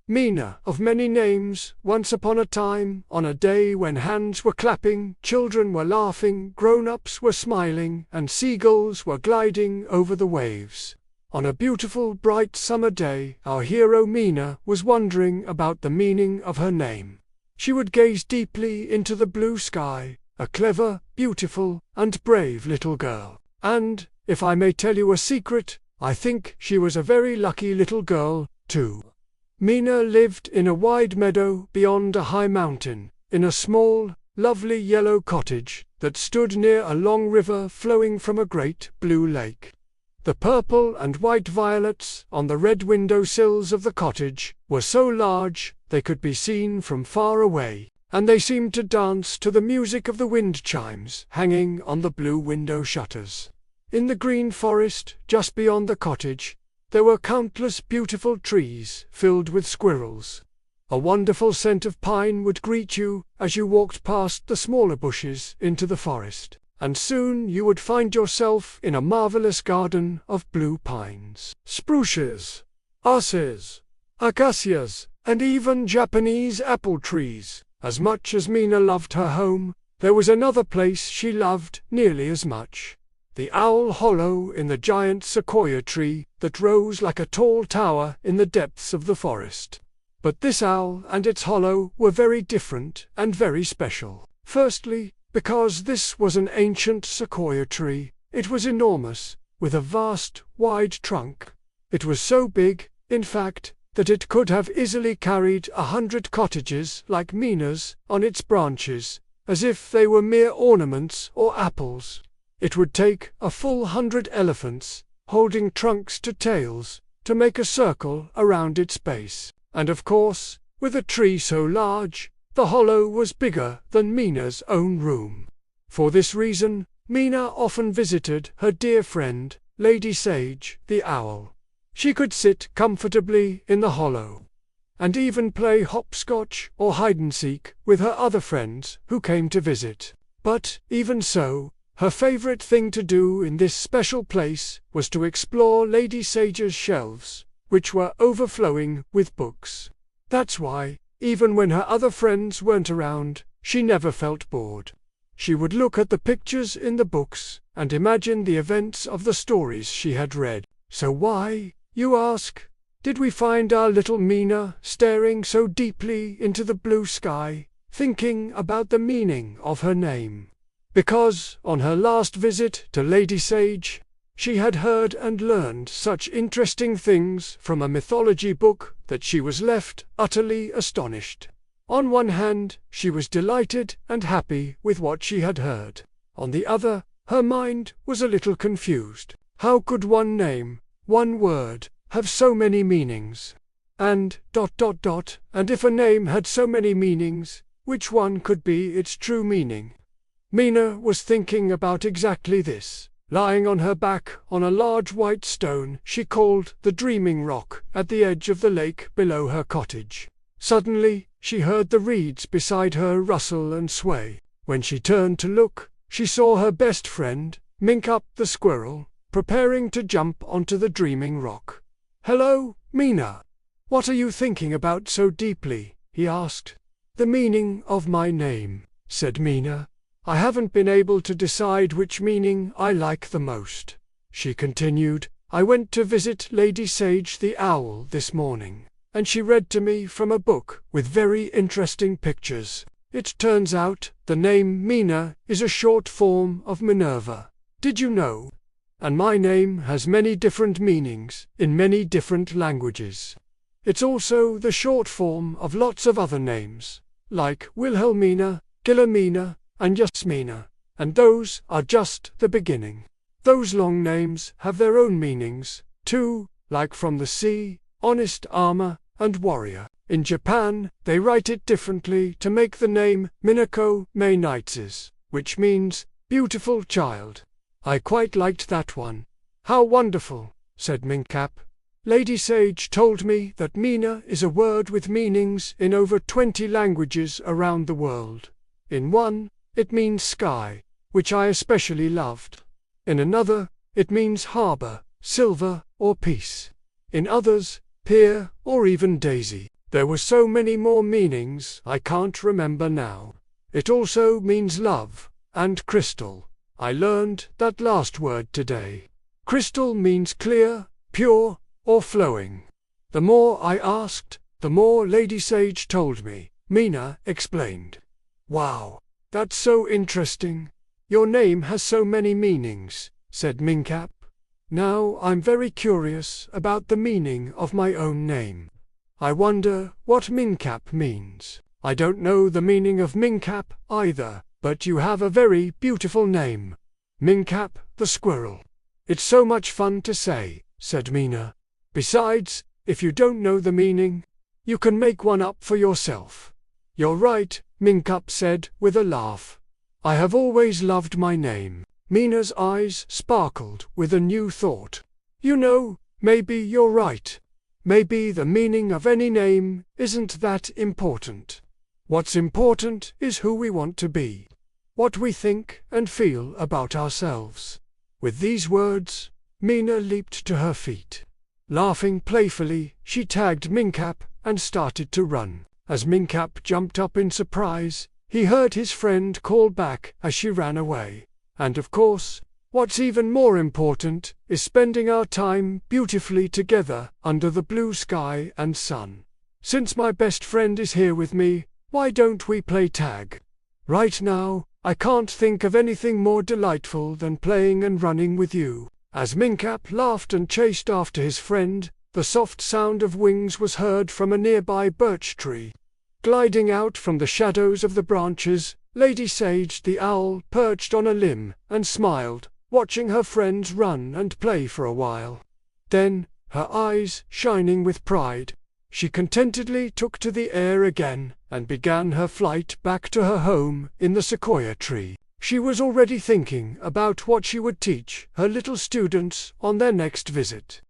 Mina, of many names, once upon a time, on a day when hands were clapping, children were laughing, grown-ups were smiling, and seagulls were gliding over the waves. On a beautiful, bright summer day, our hero Mina was wondering about the meaning of her name. She would gaze deeply into the blue sky, a clever, beautiful, and brave little girl. And, if I may tell you a secret, I think she was a very lucky little girl, too. Mina lived in a wide meadow beyond a high mountain, in a small, lovely yellow cottage that stood near a long river flowing from a great blue lake. The purple and white violets on the red window sills of the cottage were so large they could be seen from far away, and they seemed to dance to the music of the wind chimes hanging on the blue window shutters. In the green forest just beyond the cottage, there were countless beautiful trees filled with squirrels. A wonderful scent of pine would greet you as you walked past the smaller bushes into the forest, and soon you would find yourself in a marvelous garden of blue pines, spruces, asses, acacias, and even Japanese apple trees. As much as Mina loved her home, there was another place she loved nearly as much. The owl hollow in the giant sequoia tree that rose like a tall tower in the depths of the forest. But this owl and its hollow were very different and very special. Firstly, because this was an ancient sequoia tree, it was enormous, with a vast, wide trunk. It was so big, in fact, that it could have easily carried 100 cottages like Mina's on its branches, as if they were mere ornaments or apples. It would take a full 100 elephants, holding trunks to tails, to make a circle around its base. And of course, with a tree so large, the hollow was bigger than Mina's own room. For this reason, Mina often visited her dear friend, Lady Sage, the owl. She could sit comfortably in the hollow, and even play hopscotch or hide-and-seek with her other friends who came to visit. But, even so, her favorite thing to do in this special place was to explore Lady Sage's shelves, which were overflowing with books. That's why, even when her other friends weren't around, she never felt bored. She would look at the pictures in the books and imagine the events of the stories she had read. So why, you ask, did we find our little Mina staring so deeply into the blue sky, thinking about the meaning of her name? Because, on her last visit to Lady Sage, she had heard and learned such interesting things from a mythology book that she was left utterly astonished. On one hand, she was delighted and happy with what she had heard. On the other, her mind was a little confused. How could one name, one word, have so many meanings? And, and if a name had so many meanings, which one could be its true meaning? Mina was thinking about exactly this, lying on her back on a large white stone she called the Dreaming Rock at the edge of the lake below her cottage. Suddenly, she heard the reeds beside her rustle and sway. When she turned to look, she saw her best friend, Minkup the squirrel, preparing to jump onto the Dreaming Rock. "Hello, Mina. What are you thinking about so deeply?" he asked. "The meaning of my name," said Mina. "I haven't been able to decide which meaning I like the most," she continued. "I went to visit Lady Sage the owl this morning, and she read to me from a book with very interesting pictures. It turns out the name Mina is a short form of Minerva. Did you know? And my name has many different meanings in many different languages. It's also the short form of lots of other names, like Wilhelmina, Guillermina, and Yasmina, and those are just the beginning. Those long names have their own meanings, too, like From the Sea, Honest Armor, and Warrior. In Japan, they write it differently to make the name Minako May Nightses, which means beautiful child. I quite liked that one." "How wonderful," said Minkup. "Lady Sage told me that Mina is a word with meanings in over 20 languages around the world. In one, it means sky, which I especially loved. In another, it means harbor, silver, or peace. In others, pier, or even daisy. There were so many more meanings I can't remember now. It also means love, and crystal. I learned that last word today. Crystal means clear, pure, or flowing. The more I asked, the more Lady Sage told me, Mina explained. Wow, that's so interesting. Your name has so many meanings, said Mincap. Now I'm very curious about the meaning of my own name. I wonder what Mincap means. I don't know the meaning of Mincap either, but you have a very beautiful name. Mincap the squirrel. It's so much fun to say, said Mina. Besides, if you don't know the meaning, you can make one up for yourself. You're right, Mincap said with a laugh. I have always loved my name. Mina's eyes sparkled with a new thought. You know, maybe you're right. Maybe the meaning of any name isn't that important. What's important is who we want to be, what we think and feel about ourselves. With these words, Mina leaped to her feet. Laughing playfully, she tagged Mincap and started to run. As Mincap jumped up in surprise, he heard his friend call back as she ran away. And of course, what's even more important is spending our time beautifully together under the blue sky and sun. Since my best friend is here with me, why don't we play tag? Right now, I can't think of anything more delightful than playing and running with you. As Mincap laughed and chased after his friend, the soft sound of wings was heard from a nearby birch tree. Gliding out from the shadows of the branches, Lady Sage the owl perched on a limb and smiled, watching her friends run and play for a while. Then, her eyes shining with pride, she contentedly took to the air again and began her flight back to her home in the sequoia tree. She was already thinking about what she would teach her little students on their next visit.